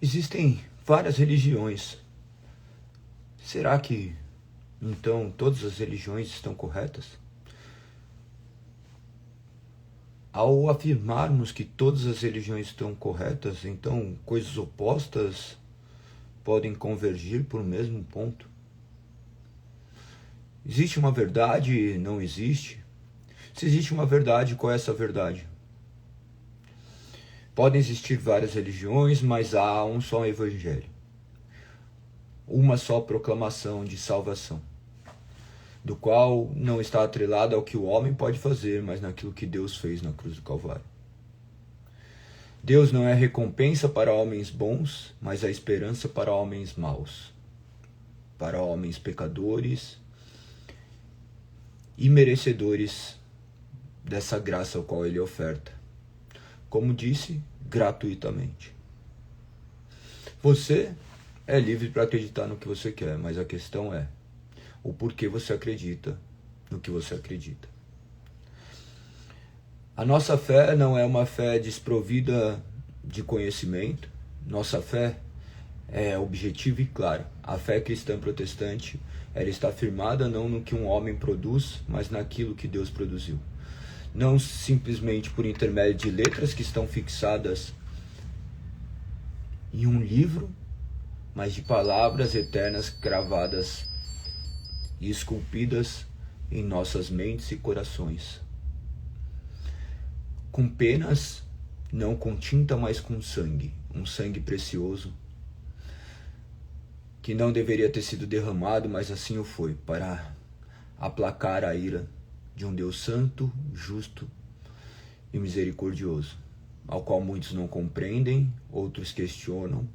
Existem várias religiões. Será que, então, todas as religiões estão corretas? Ao afirmarmos que todas as religiões estão corretas, então coisas opostas podem convergir para o mesmo ponto? Existe uma verdade? Não existe? Se existe uma verdade, qual é essa verdade? Podem existir várias religiões, mas há um só evangelho. Uma só proclamação de salvação, do qual não está atrelado ao que o homem pode fazer, mas naquilo que Deus fez na cruz do Calvário. Deus não é recompensa para homens bons, mas a esperança para homens maus, para homens pecadores e merecedores dessa graça ao qual Ele oferta. Como disse, gratuitamente. Você é livre para acreditar no que você quer, mas a questão é o porquê você acredita no que você acredita. A nossa fé não é uma fé desprovida de conhecimento. Nossa fé é objetiva e clara. A fé cristã protestante, ela está firmada não no que um homem produz, mas naquilo que Deus produziu. Não simplesmente por intermédio de letras que estão fixadas em um livro, mas de palavras eternas gravadas e esculpidas em nossas mentes e corações. Com penas, não com tinta, mas com sangue. Um sangue precioso, que não deveria ter sido derramado, mas assim o foi, para aplacar a ira de um Deus santo, justo e misericordioso, ao qual muitos não compreendem, outros questionam,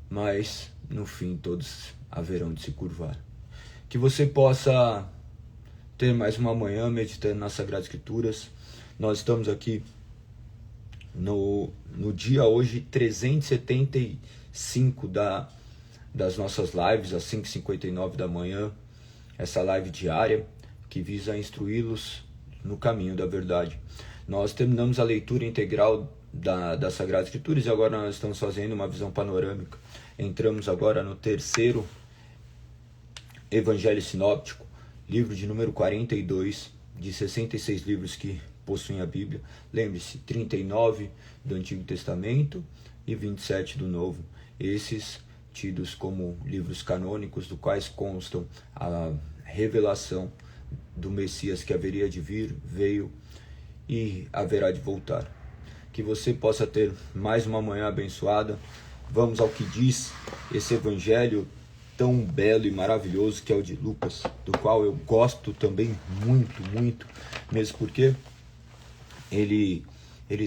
mas no fim todos haverão de se curvar. Que você possa ter mais uma manhã meditando nas Sagradas Escrituras. Nós estamos aqui no dia hoje 375 das nossas lives, às 5h59 da manhã. Essa live diária que visa instruí-los no caminho da verdade. Nós terminamos a leitura integral das Sagradas Escrituras e agora nós estamos fazendo uma visão panorâmica. Entramos agora no terceiro Evangelho Sinóptico, livro de número 42, de 66 livros que possuem a Bíblia. Lembre-se, 39 do Antigo Testamento e 27 do Novo. Esses tidos como livros canônicos, do quais constam a revelação do Messias que haveria de vir, veio e haverá de voltar. Que você possa ter mais uma manhã abençoada. Vamos ao que diz esse evangelho tão belo e maravilhoso que é o de Lucas, do qual eu gosto também muito, muito, mesmo porque ele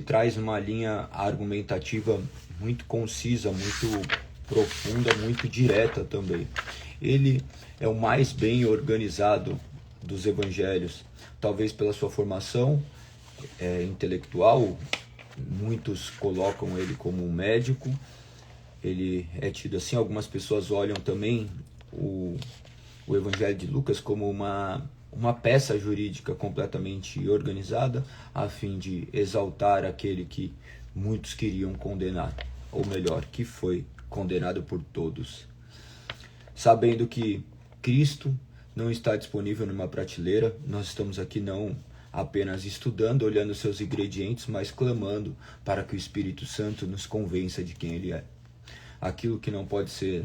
traz uma linha argumentativa muito concisa, muito profunda, muito direta também. Ele é o mais bem organizado dos evangelhos, talvez pela sua formação intelectual. Muitos colocam ele como um médico, ele é tido assim. Algumas pessoas olham também o Evangelho de Lucas como uma peça jurídica completamente organizada, a fim de exaltar aquele que muitos queriam condenar, ou melhor, que foi condenado por todos. Sabendo que Cristo não está disponível numa prateleira, nós estamos aqui não apenas estudando, olhando seus ingredientes, mas clamando para que o Espírito Santo nos convença de quem Ele é. Aquilo que não pode ser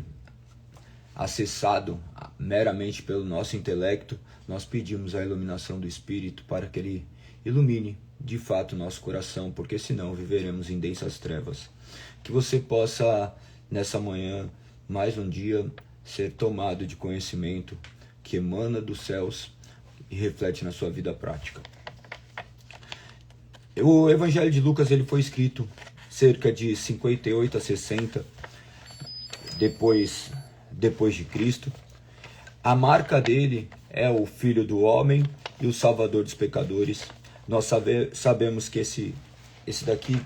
acessado meramente pelo nosso intelecto, nós pedimos a iluminação do Espírito para que Ele ilumine de fato o nosso coração, porque senão viveremos em densas trevas. Que você possa, nessa manhã, mais um dia, ser tomado de conhecimento que emana dos céus e reflete na sua vida prática. O Evangelho de Lucas ele foi escrito cerca de 58 a 60 depois de Cristo. A marca dele é o Filho do Homem e o Salvador dos pecadores. Nós sabemos que esse daqui,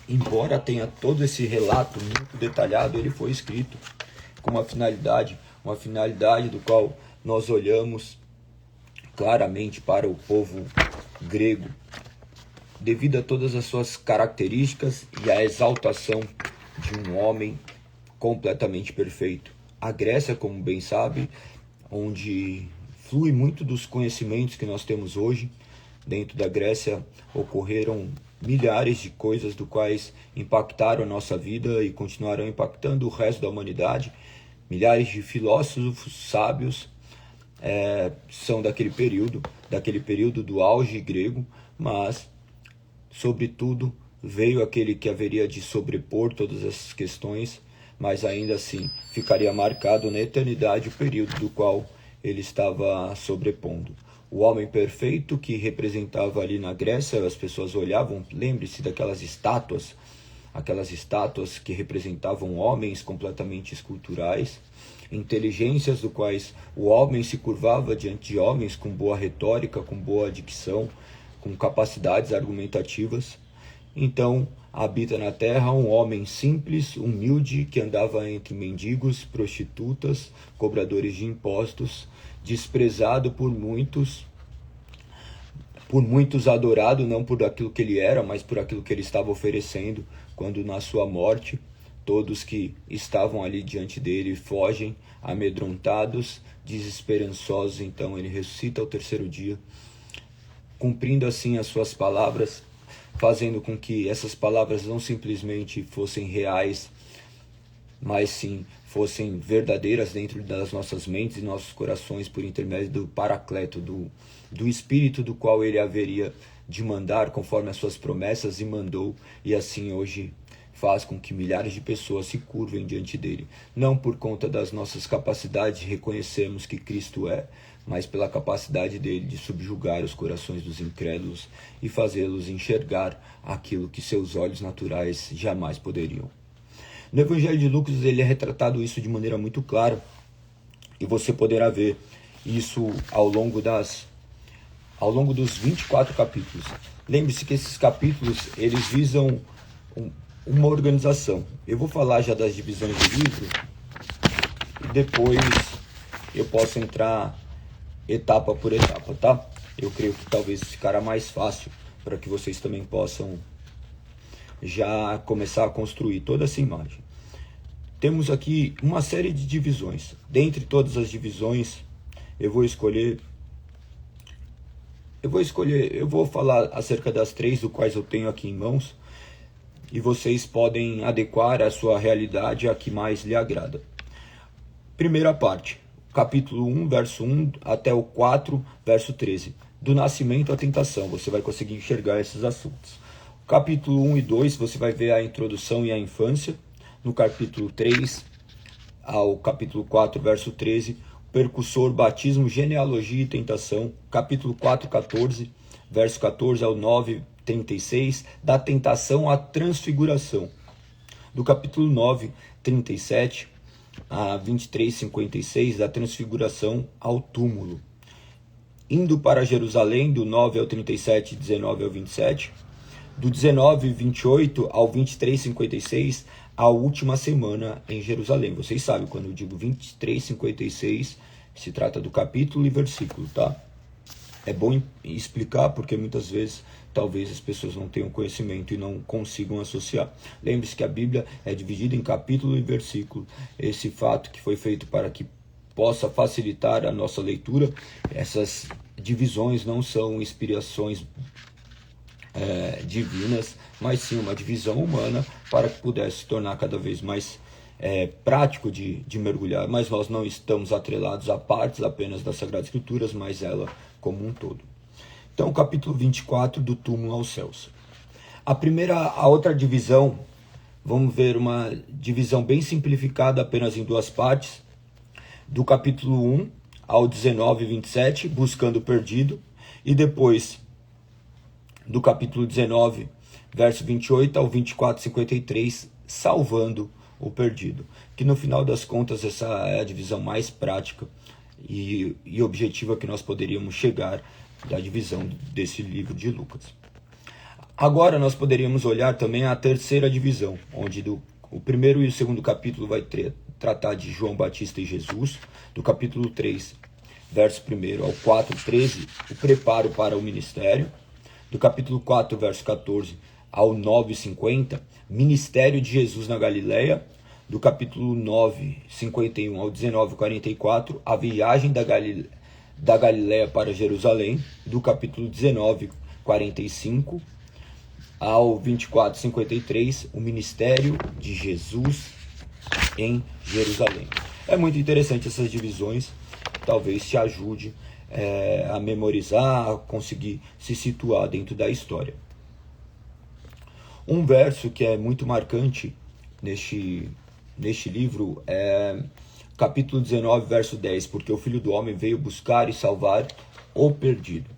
embora tenha todo esse relato muito detalhado, ele foi escrito com uma finalidade do qual nós olhamos claramente para o povo grego devido a todas as suas características e a exaltação de um homem completamente perfeito. A Grécia, como bem sabe, onde flui muito dos conhecimentos que nós temos hoje. Dentro da Grécia ocorreram milhares de coisas do quais impactaram a nossa vida e continuarão impactando o resto da humanidade. Milhares de filósofos sábios são daquele período do auge grego, mas, sobretudo, veio aquele que haveria de sobrepor todas essas questões, mas ainda assim ficaria marcado na eternidade o período do qual ele estava sobrepondo. O homem perfeito que representava ali na Grécia, as pessoas olhavam, lembre-se daquelas estátuas, aquelas estátuas que representavam homens completamente esculturais, inteligências do quais o homem se curvava diante de homens com boa retórica, com boa dicção, com capacidades argumentativas. Então, habita na terra um homem simples, humilde, que andava entre mendigos, prostitutas, cobradores de impostos, desprezado por muitos adorado, não por aquilo que ele era, mas por aquilo que ele estava oferecendo, quando na sua morte, todos que estavam ali diante dele fogem, amedrontados, desesperançosos. Então ele ressuscita ao terceiro dia, cumprindo assim as suas palavras, fazendo com que essas palavras não simplesmente fossem reais, mas sim fossem verdadeiras dentro das nossas mentes e nossos corações, por intermédio do Paracleto, do Espírito do qual ele haveria de mandar conforme as suas promessas, e mandou, e assim hoje faz com que milhares de pessoas se curvem diante dele, não por conta das nossas capacidades de reconhecermos que Cristo é, mas pela capacidade dele de subjugar os corações dos incrédulos e fazê-los enxergar aquilo que seus olhos naturais jamais poderiam. No Evangelho de Lucas ele é retratado isso de maneira muito clara, e você poderá ver isso ao longo dos 24 capítulos. Lembre-se que esses capítulos eles visam uma organização. Eu vou falar já das divisões do livro e depois eu posso entrar etapa por etapa, tá? Eu creio que talvez ficará mais fácil para que vocês também possam já começar a construir toda essa imagem. Temos aqui uma série de divisões. Dentre todas as divisões, eu vou falar acerca das 3 do quais eu tenho aqui em mãos, e vocês podem adequar a sua realidade a que mais lhe agrada. Primeira parte, capítulo 1, verso 1 até o 4, verso 13. Do nascimento à tentação, você vai conseguir enxergar esses assuntos. Capítulo 1 e 2, você vai ver a introdução e a infância. No capítulo 3 ao capítulo 4, verso 13, percussor, batismo, genealogia e tentação. Capítulo 4, 14, verso 14 ao 9, 36, da tentação à transfiguração. Do capítulo 9, 37 a 23, 56, da transfiguração ao túmulo. Indo para Jerusalém, do 9 ao 37, 19 ao 27. Do 19, 28 ao 23, 56, a última semana em Jerusalém. Vocês sabem, quando eu digo 23, 56, se trata do capítulo e versículo, tá? É bom explicar, porque muitas vezes talvez as pessoas não tenham conhecimento e não consigam associar. Lembre-se que a Bíblia é dividida em capítulo e versículo. Esse fato que foi feito para que possa facilitar a nossa leitura. Essas divisões não são inspirações divinas, mas sim uma divisão humana para que pudesse se tornar cada vez mais prático de mergulhar. Mas nós não estamos atrelados a partes apenas das Sagradas Escrituras, mas ela como um todo. Então, capítulo 24, do túmulo aos céus. A outra divisão, vamos ver uma divisão bem simplificada, apenas em 2 partes. Do capítulo 1 ao 19, 27, buscando o perdido. E depois, do capítulo 19, verso 28 ao 24, 53, salvando o perdido. Que no final das contas, essa é a divisão mais prática e objetiva que nós poderíamos chegar da divisão desse livro de Lucas. Agora nós poderíamos olhar também a terceira divisão, onde o primeiro e o segundo capítulo vai tratar de João Batista e Jesus. Do capítulo 3, verso 1 ao 4, 13, o preparo para o ministério. do capítulo 4, verso 14 ao 9:50, ministério de Jesus na Galileia, do capítulo 9, 51 ao 19:44, a viagem da Galileia para Jerusalém, do capítulo 19, 45 ao 24:53, o ministério de Jesus em Jerusalém. É muito interessante essas divisões, talvez te ajude a memorizar, a conseguir se situar dentro da história. Um verso que é muito marcante neste livro é capítulo 19, verso 10, porque o Filho do Homem veio buscar e salvar o perdido.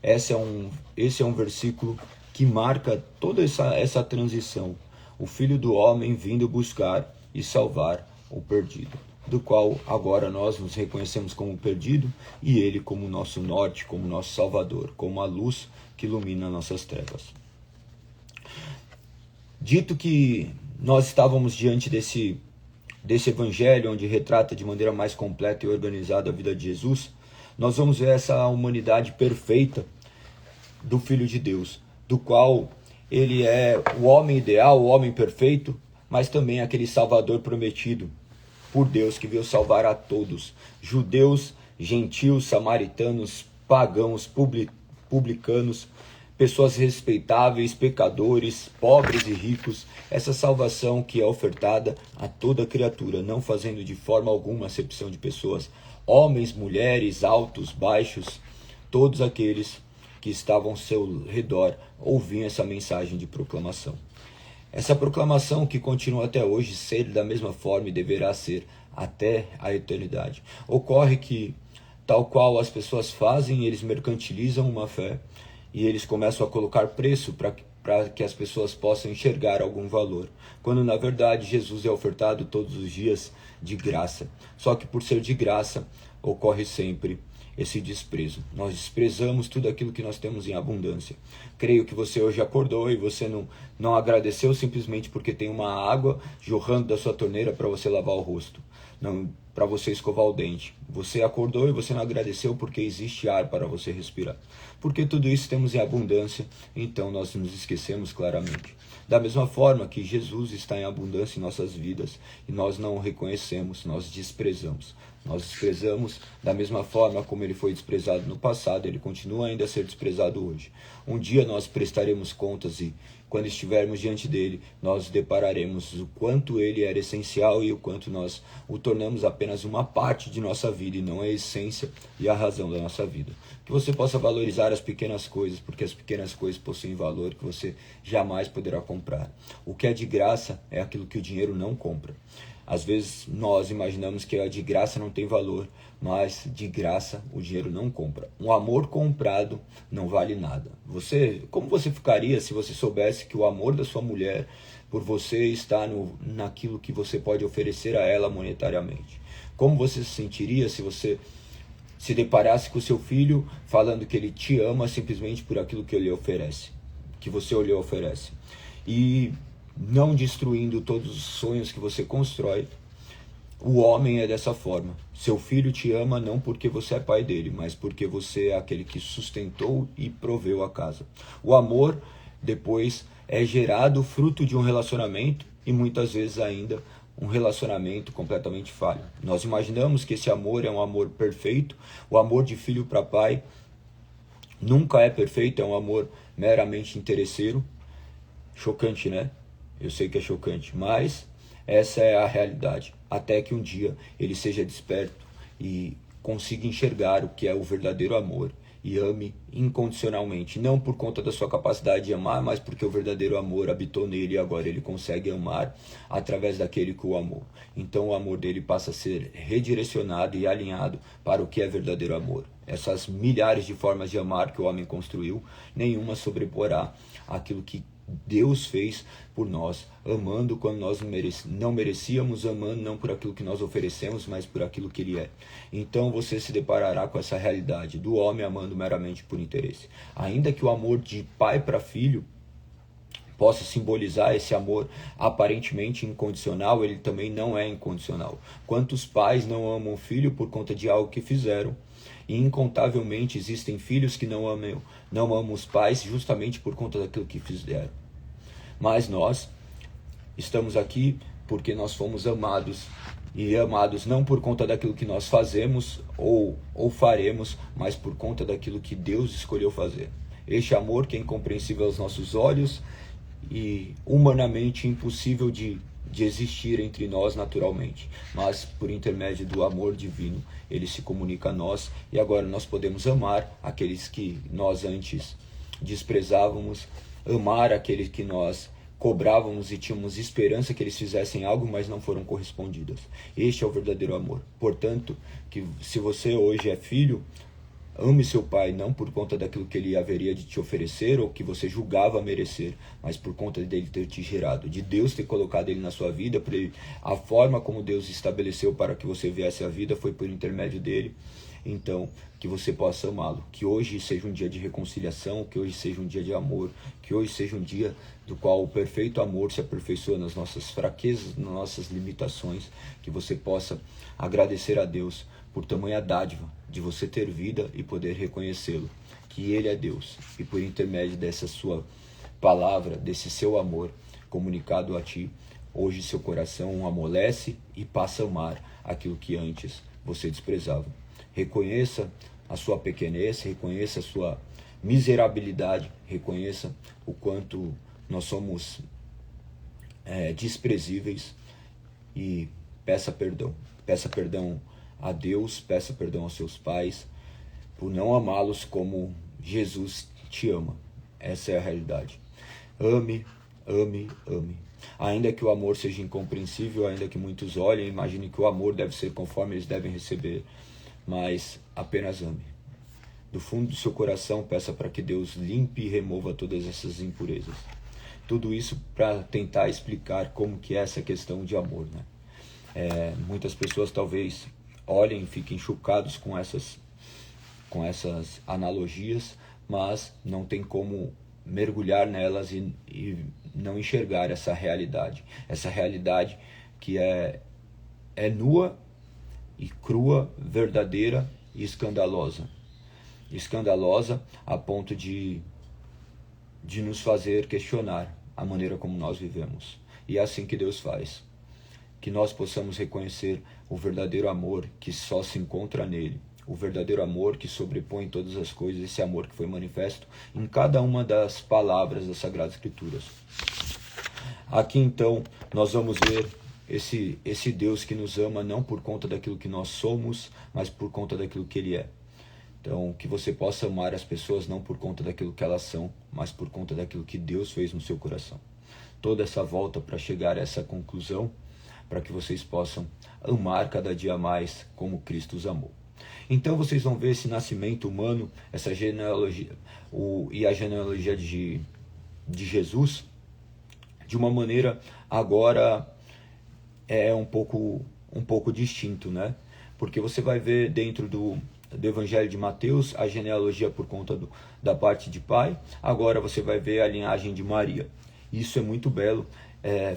Esse é um versículo que marca toda essa transição. O Filho do Homem vindo buscar e salvar o perdido, do qual agora nós nos reconhecemos como perdido e ele como nosso norte, como nosso salvador, como a luz que ilumina nossas trevas. Dito que nós estávamos diante desse evangelho, onde retrata de maneira mais completa e organizada a vida de Jesus, nós vamos ver essa humanidade perfeita do Filho de Deus, do qual ele é o homem ideal, o homem perfeito, mas também aquele Salvador prometido por Deus que veio salvar a todos, judeus, gentios, samaritanos, pagãos, publicanos, pessoas respeitáveis, pecadores, pobres e ricos, essa salvação que é ofertada a toda criatura, não fazendo de forma alguma acepção de pessoas, homens, mulheres, altos, baixos, todos aqueles que estavam ao seu redor ouviam essa mensagem de proclamação. Essa proclamação que continua até hoje ser da mesma forma e deverá ser até a eternidade. Ocorre que, tal qual as pessoas fazem, eles mercantilizam uma fé, e eles começam a colocar preço para que as pessoas possam enxergar algum valor, quando na verdade Jesus é ofertado todos os dias de graça. Só que por ser de graça, ocorre sempre esse desprezo. Nós desprezamos tudo aquilo que nós temos em abundância. Creio que você hoje acordou e você não agradeceu simplesmente porque tem uma água jorrando da sua torneira para você lavar o rosto, não para você escovar o dente. Você acordou e você não agradeceu porque existe ar para você respirar. Porque tudo isso temos em abundância, então nós nos esquecemos claramente. Da mesma forma que Jesus está em abundância em nossas vidas e nós não o reconhecemos, nós desprezamos. Nós desprezamos da mesma forma como ele foi desprezado no passado, ele continua ainda a ser desprezado hoje. Um dia nós prestaremos contas e quando estivermos diante dele, nós depararemos o quanto ele era essencial e o quanto nós o tornamos apenas uma parte de nossa vida e não a essência e a razão da nossa vida. Que você possa valorizar as pequenas coisas, porque as pequenas coisas possuem valor que você jamais poderá comprar. O que é de graça é aquilo que o dinheiro não compra. Às vezes nós imaginamos que a de graça não tem valor, mas de graça o dinheiro não compra. Um amor comprado não vale nada. Como você ficaria se você soubesse que o amor da sua mulher por você está naquilo que você pode oferecer a ela monetariamente? Como você se sentiria se você se deparasse com o seu filho falando que ele te ama simplesmente por aquilo que ele oferece, que você lhe oferece? E não destruindo todos os sonhos que você constrói. O homem é dessa forma. Seu filho te ama não porque você é pai dele, mas porque você é aquele que sustentou e proveu a casa. O amor depois é gerado fruto de um relacionamento e muitas vezes ainda um relacionamento completamente falho. Nós imaginamos que esse amor é um amor perfeito. O amor de filho para pai nunca é perfeito, é um amor meramente interesseiro. Chocante, né? Eu sei que é chocante, mas essa é a realidade. Até que um dia ele seja desperto e consiga enxergar o que é o verdadeiro amor e ame incondicionalmente. Não por conta da sua capacidade de amar, mas porque o verdadeiro amor habitou nele e agora ele consegue amar através daquele que o amou. Então o amor dele passa a ser redirecionado e alinhado para o que é verdadeiro amor. Essas milhares de formas de amar que o homem construiu, nenhuma sobreporá aquilo que Deus fez por nós, amando quando nós não merecíamos, amando não por aquilo que nós oferecemos, mas por aquilo que Ele é. Então você se deparará com essa realidade do homem amando meramente por interesse. Ainda que o amor de pai para filho possa simbolizar esse amor aparentemente incondicional, ele também não é incondicional. Quantos pais não amam o filho por conta de algo que fizeram? E incontavelmente existem filhos que não amam os pais justamente por conta daquilo que fizeram. Mas nós estamos aqui porque nós fomos amados, e amados não por conta daquilo que nós fazemos ou faremos, mas por conta daquilo que Deus escolheu fazer. Este amor que é incompreensível aos nossos olhos e humanamente impossível de existir entre nós naturalmente, mas por intermédio do amor divino, ele se comunica a nós, e agora nós podemos amar aqueles que nós antes desprezávamos, amar aqueles que nós cobrávamos e tínhamos esperança que eles fizessem algo, mas não foram correspondidas. Este é o verdadeiro amor. Portanto, que se você hoje é filho, ame seu pai não por conta daquilo que ele haveria de te oferecer ou que você julgava merecer, mas por conta dele ter te gerado, de Deus ter colocado ele na sua vida. A forma como Deus estabeleceu para que você viesse à vida foi por intermédio dele. Então, que você possa amá-lo, que hoje seja um dia de reconciliação, que hoje seja um dia de amor, que hoje seja um dia do qual o perfeito amor se aperfeiçoa nas nossas fraquezas, nas nossas limitações, que você possa agradecer a Deus por tamanha dádiva de você ter vida e poder reconhecê-lo, que ele é Deus, e por intermédio dessa sua palavra, desse seu amor comunicado a ti, hoje seu coração amolece e passa a amar aquilo que antes você desprezava. Reconheça a sua pequenez, reconheça a sua miserabilidade, reconheça o quanto nós somos desprezíveis, e peça perdão. Peça perdão a Deus, peça perdão aos seus pais por não amá-los como Jesus te ama. Essa é a realidade. Ame, ame, ame. Ainda que o amor seja incompreensível, ainda que muitos olhem e imaginem que o amor deve ser conforme eles devem receber, mas apenas ame. Do fundo do seu coração, peça para que Deus limpe e remova todas essas impurezas. Tudo isso para tentar explicar como que é essa questão de amor, né? Muitas pessoas talvez olhem e fiquem chocados com essas analogias, mas não tem como mergulhar nelas e não enxergar essa realidade que é nua e crua, verdadeira e escandalosa a ponto de nos fazer questionar a maneira como nós vivemos. E é assim que Deus faz. Que nós possamos reconhecer o verdadeiro amor que só se encontra nele, o verdadeiro amor que sobrepõe todas as coisas, esse amor que foi manifesto em cada uma das palavras das Sagradas Escrituras. Aqui então nós vamos ver esse Deus que nos ama não por conta daquilo que nós somos, mas por conta daquilo que ele é. Então, que você possa amar as pessoas não por conta daquilo que elas são, mas por conta daquilo que Deus fez no seu coração. Toda essa volta para chegar a essa conclusão, para que vocês possam amar cada dia mais como Cristo os amou. Então vocês vão ver esse nascimento humano, essa genealogia, e a genealogia de Jesus, de uma maneira agora um pouco distinto, né? Porque você vai ver dentro do Evangelho de Mateus a genealogia por conta da parte de pai, agora você vai ver a linhagem de Maria. Isso é muito belo,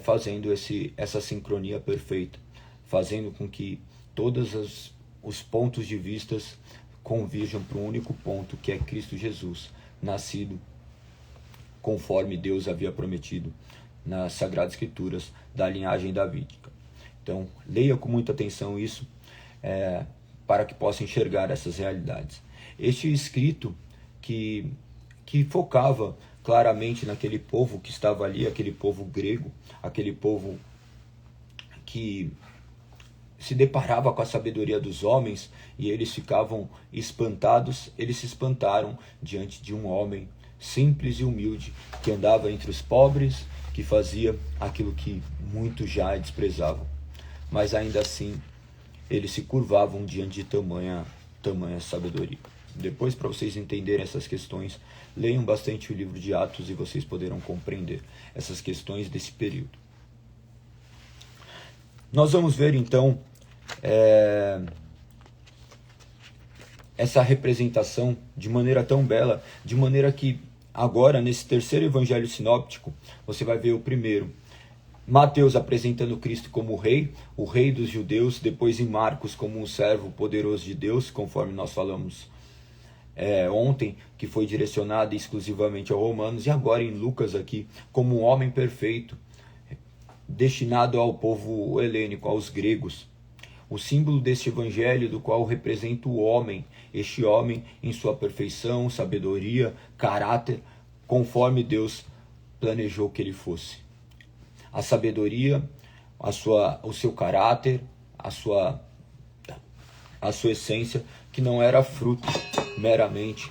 fazendo essa sincronia perfeita, fazendo com que todos os pontos de vistas converjam para um único ponto, que é Cristo Jesus, nascido conforme Deus havia prometido nas Sagradas Escrituras, da linhagem davídica. Então, leia com muita atenção isso, para que possa enxergar essas realidades. Este escrito que focava claramente naquele povo que estava ali, aquele povo grego, aquele povo que se deparava com a sabedoria dos homens e eles ficavam espantados, eles se espantaram diante de um homem simples e humilde que andava entre os pobres, que fazia aquilo que muitos já desprezavam. Mas ainda assim, eles se curvavam diante de tamanha sabedoria. Depois, para vocês entenderem essas questões, leiam bastante o livro de Atos e vocês poderão compreender essas questões desse período. Nós vamos ver então essa representação de maneira tão bela, de maneira que agora, nesse terceiro evangelho sinóptico, você vai ver o primeiro, Mateus apresentando Cristo como o rei dos judeus, depois em Marcos como um servo poderoso de Deus, conforme nós falamos ontem, que foi direcionado exclusivamente aos romanos, e agora em Lucas aqui, como um homem perfeito, destinado ao povo helênico, aos gregos. O símbolo deste evangelho, do qual representa o homem, este homem em sua perfeição, sabedoria, caráter, conforme Deus planejou que ele fosse. A sabedoria, o seu caráter, a sua essência, que não era fruto meramente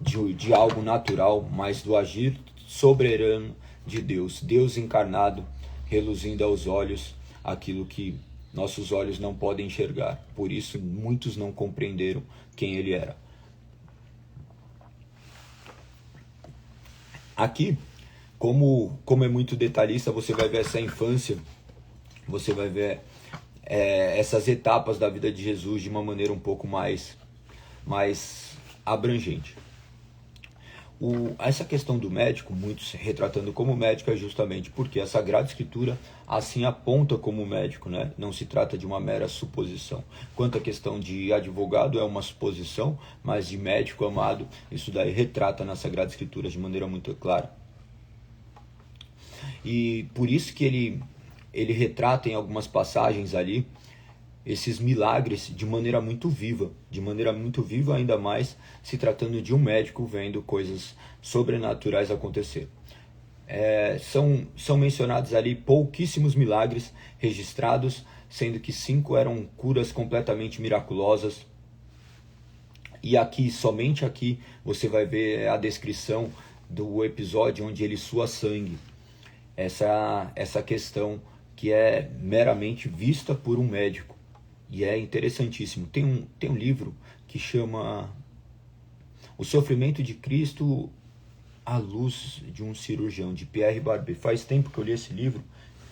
de algo natural, mas do agir soberano de Deus. Deus encarnado, reluzindo aos olhos aquilo que nossos olhos não podem enxergar. Por isso, muitos não compreenderam quem ele era. Aqui, como é muito detalhista, você vai ver essa infância, você vai ver essas etapas da vida de Jesus de uma maneira um pouco mais abrangente. Essa questão do médico, muitos retratando como médico, é justamente porque a Sagrada Escritura assim aponta como médico, né? Não se trata de uma mera suposição. Quanto à questão de advogado, é uma suposição, mas de médico amado, isso daí retrata na Sagrada Escritura de maneira muito clara. E por isso que ele retrata em algumas passagens ali esses milagres de maneira muito viva, ainda mais se tratando de um médico vendo coisas sobrenaturais acontecer. São mencionados ali pouquíssimos milagres registrados, sendo que 5 eram curas completamente miraculosas. E aqui, somente aqui, você vai ver a descrição do episódio onde ele sua sangue. Essa questão que é meramente vista por um médico. E é interessantíssimo. Tem um livro que chama O Sofrimento de Cristo à Luz de um Cirurgião, de Pierre Barbet. Faz tempo que eu li esse livro,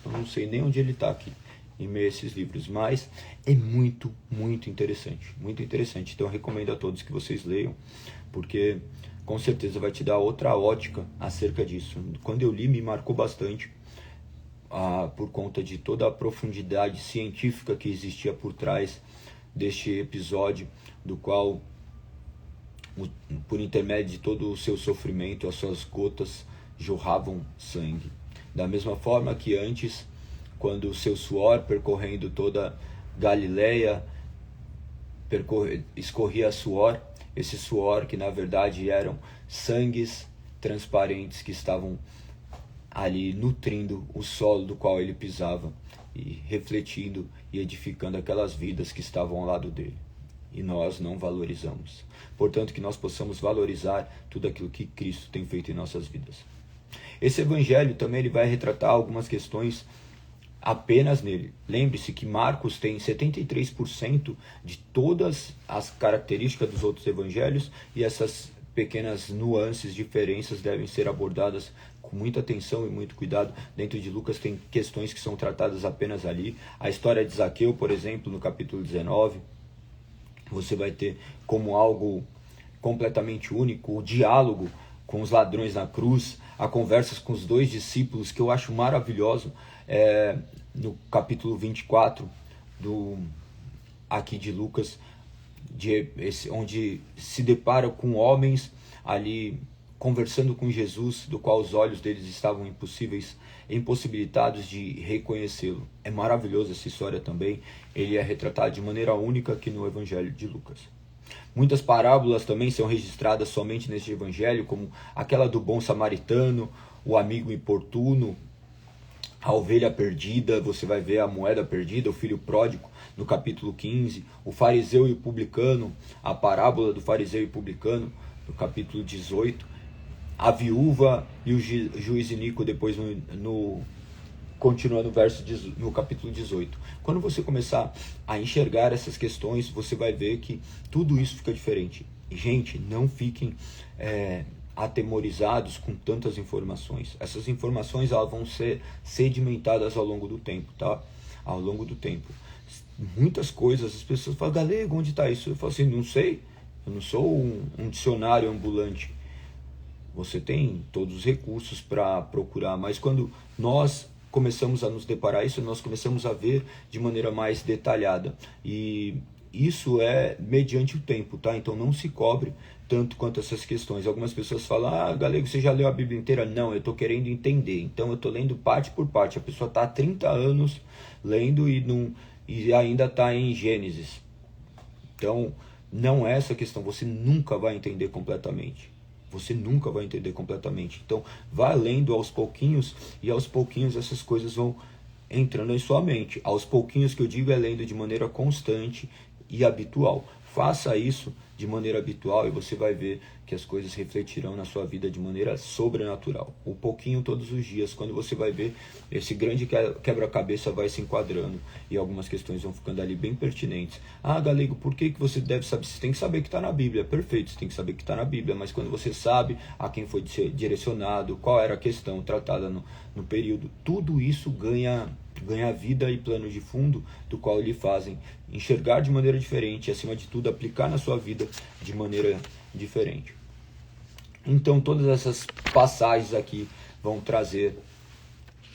eu não sei nem onde ele está aqui, em meio a esses livros, mas é muito, muito interessante. Muito interessante. Então eu recomendo a todos que vocês leiam, porque com certeza vai te dar outra ótica acerca disso. Quando eu li, me marcou bastante, por conta de toda a profundidade científica que existia por trás deste episódio, do qual, por intermédio de todo o seu sofrimento, as suas gotas jorravam sangue. Da mesma forma que antes, quando o seu suor percorrendo toda Galileia escorria suor, esse suor que na verdade eram sangues transparentes que estavam ali nutrindo o solo do qual ele pisava e refletindo e edificando aquelas vidas que estavam ao lado dele. E nós não valorizamos. Portanto, que nós possamos valorizar tudo aquilo que Cristo tem feito em nossas vidas. Esse evangelho também ele vai retratar algumas questões apenas nele. Lembre-se que Marcos tem 73% de todas as características dos outros evangelhos, e essas pequenas nuances, diferenças devem ser abordadas com muita atenção e muito cuidado. Dentro de Lucas tem questões que são tratadas apenas ali. A história de Zaqueu, por exemplo, no capítulo 19, você vai ter como algo completamente único o diálogo com os ladrões na cruz, a conversas com os 2 discípulos, que eu acho maravilhoso, no capítulo 24 aqui de Lucas, onde se depara com homens ali conversando com Jesus, do qual os olhos deles estavam impossibilitados de reconhecê-lo. É maravilhosa essa história também. Ele é retratado de maneira única aqui no Evangelho de Lucas. Muitas parábolas também são registradas somente neste Evangelho, como aquela do bom samaritano, o amigo importuno, a ovelha perdida, você vai ver a moeda perdida, o filho pródigo, no capítulo 15, o fariseu e o publicano, a parábola do fariseu e publicano, no capítulo 18, a viúva e o juiz iníquo, depois continua no capítulo 18. Quando você começar a enxergar essas questões, você vai ver que tudo isso fica diferente. Gente, não fiquem atemorizados com tantas informações. Essas informações elas vão ser sedimentadas ao longo do tempo, tá? Ao longo do tempo. Muitas coisas, as pessoas falam, Galego, onde está isso? Eu falo assim, não sei, eu não sou um dicionário ambulante. você tem todos os recursos para procurar, mas quando nós começamos a nos deparar isso, nós começamos a ver de maneira mais detalhada, e isso é mediante o tempo, tá? Então não se cobre tanto quanto essas questões. Algumas pessoas falam, Galego, você já leu a Bíblia inteira? Não, eu estou querendo entender, então eu estou lendo parte por parte. A pessoa está há 30 anos lendo e ainda está em Gênesis. Então não é essa questão, você nunca vai entender completamente. Você nunca vai entender completamente. Então, vá lendo aos pouquinhos, e aos pouquinhos essas coisas vão entrando em sua mente. Aos pouquinhos que eu digo é lendo de maneira constante e habitual. Faça isso de maneira habitual e você vai ver que as coisas refletirão na sua vida de maneira sobrenatural. Um pouquinho todos os dias, quando você vai ver, esse grande quebra-cabeça vai se enquadrando e algumas questões vão ficando ali bem pertinentes. Galego, por que você deve saber? Você tem que saber que está na Bíblia. Perfeito, você tem que saber que está na Bíblia, mas quando você sabe a quem foi direcionado, qual era a questão tratada no período, tudo isso ganha vida e plano de fundo, do qual lhe fazem enxergar de maneira diferente e, acima de tudo, aplicar na sua vida de maneira diferente. Então, todas essas passagens aqui vão trazer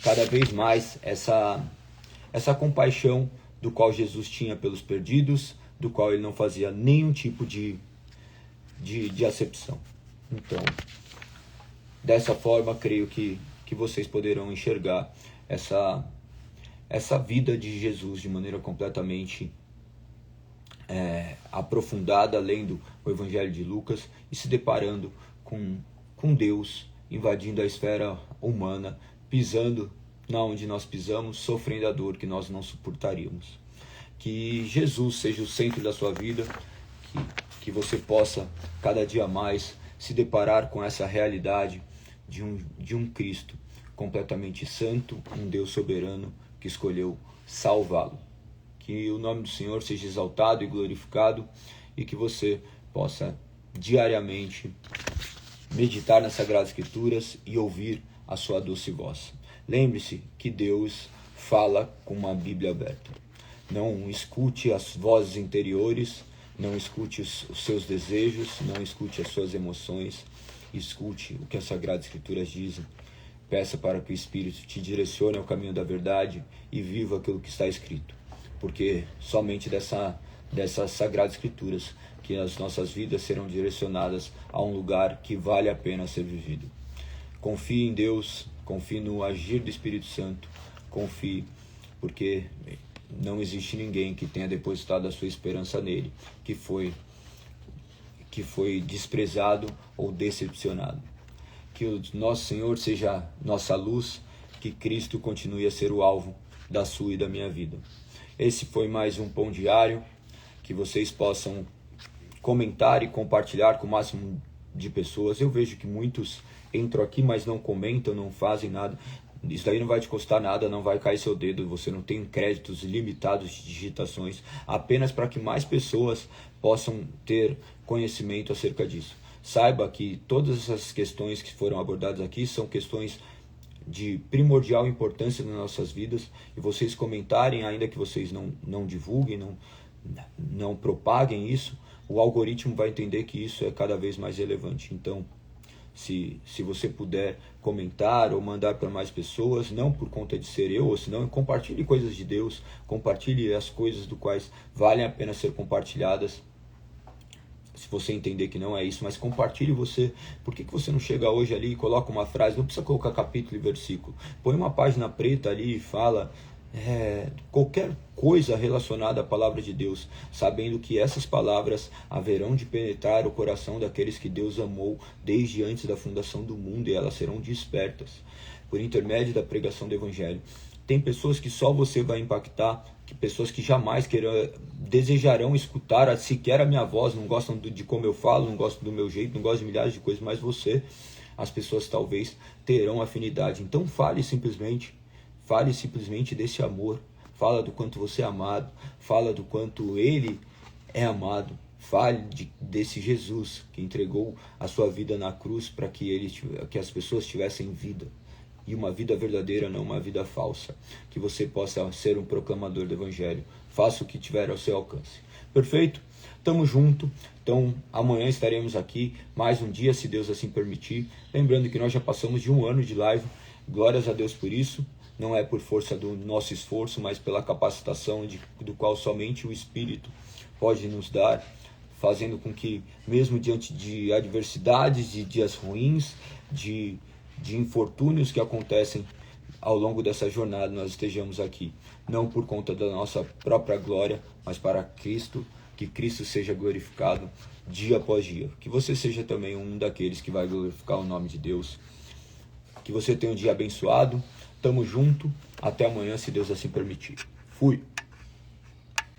cada vez mais essa compaixão do qual Jesus tinha pelos perdidos, do qual ele não fazia nenhum tipo de acepção. Então, dessa forma, creio que vocês poderão enxergar essa vida de Jesus de maneira completamente aprofundada, lendo o Evangelho de Lucas e se deparando com Deus invadindo a esfera humana, pisando na onde nós pisamos, sofrendo a dor que nós não suportaríamos. Que Jesus seja o centro da sua vida, que você possa cada dia mais se deparar com essa realidade de um Cristo completamente santo, um Deus soberano que escolheu salvá-lo. Que o nome do Senhor seja exaltado e glorificado e que você possa diariamente meditar nas Sagradas Escrituras e ouvir a sua doce voz. Lembre-se que Deus fala com uma Bíblia aberta. Não escute as vozes interiores, não escute os seus desejos, não escute as suas emoções, escute o que as Sagradas Escrituras dizem. Peça para que o Espírito te direcione ao caminho da verdade e viva aquilo que está escrito. Porque somente dessas Sagradas Escrituras que as nossas vidas serão direcionadas a um lugar que vale a pena ser vivido. Confie em Deus, confie no agir do Espírito Santo, confie, porque não existe ninguém que tenha depositado a sua esperança nele, que foi desprezado ou decepcionado. Que o nosso Senhor seja nossa luz, que Cristo continue a ser o alvo da sua e da minha vida. Esse foi mais um Pão Diário, que vocês possam comentar e compartilhar com o máximo de pessoas. Eu vejo que muitos entram aqui, mas não comentam, não fazem nada. Isso daí não vai te custar nada, não vai cair seu dedo, você não tem créditos ilimitados de digitações, apenas para que mais pessoas possam ter conhecimento acerca disso. Saiba que todas essas questões que foram abordadas aqui são questões de primordial importância nas nossas vidas, e vocês comentarem, ainda que vocês não divulguem, não propaguem isso, o algoritmo vai entender que isso é cada vez mais relevante. Então, se você puder comentar ou mandar para mais pessoas, não por conta de ser eu, ou senão compartilhe coisas de Deus, compartilhe as coisas do quais valem a pena ser compartilhadas. Se você entender que não é isso, mas compartilhe você. Por que você não chega hoje ali e coloca uma frase? Não precisa colocar capítulo e versículo. Põe uma página preta ali e fala qualquer coisa relacionada à palavra de Deus, sabendo que essas palavras haverão de penetrar o coração daqueles que Deus amou desde antes da fundação do mundo, e elas serão despertas por intermédio da pregação do Evangelho. Tem pessoas que só você vai impactar, que pessoas que jamais desejarão escutar sequer a minha voz, não gostam de como eu falo, não gostam do meu jeito, não gostam de milhares de coisas, mas as pessoas talvez terão afinidade. Então fale simplesmente desse amor, fala do quanto você é amado, fala do quanto ele é amado, fale desse Jesus que entregou a sua vida na cruz para que as pessoas tivessem vida. E uma vida verdadeira, não uma vida falsa. Que você possa ser um proclamador do Evangelho. Faça o que tiver ao seu alcance. Perfeito? Tamo junto. Então amanhã estaremos aqui, mais um dia, se Deus assim permitir. Lembrando que nós já passamos de 1 ano de live, glórias a Deus por isso. Não é por força do nosso esforço, mas pela capacitação do qual somente o Espírito pode nos dar, fazendo com que, mesmo diante de adversidades, de dias ruins, de infortúnios que acontecem ao longo dessa jornada, nós estejamos aqui, não por conta da nossa própria glória, mas para Cristo, que Cristo seja glorificado dia após dia. Que você seja também um daqueles que vai glorificar o nome de Deus. Que você tenha um dia abençoado. Tamo junto. Até amanhã, se Deus assim permitir. Fui.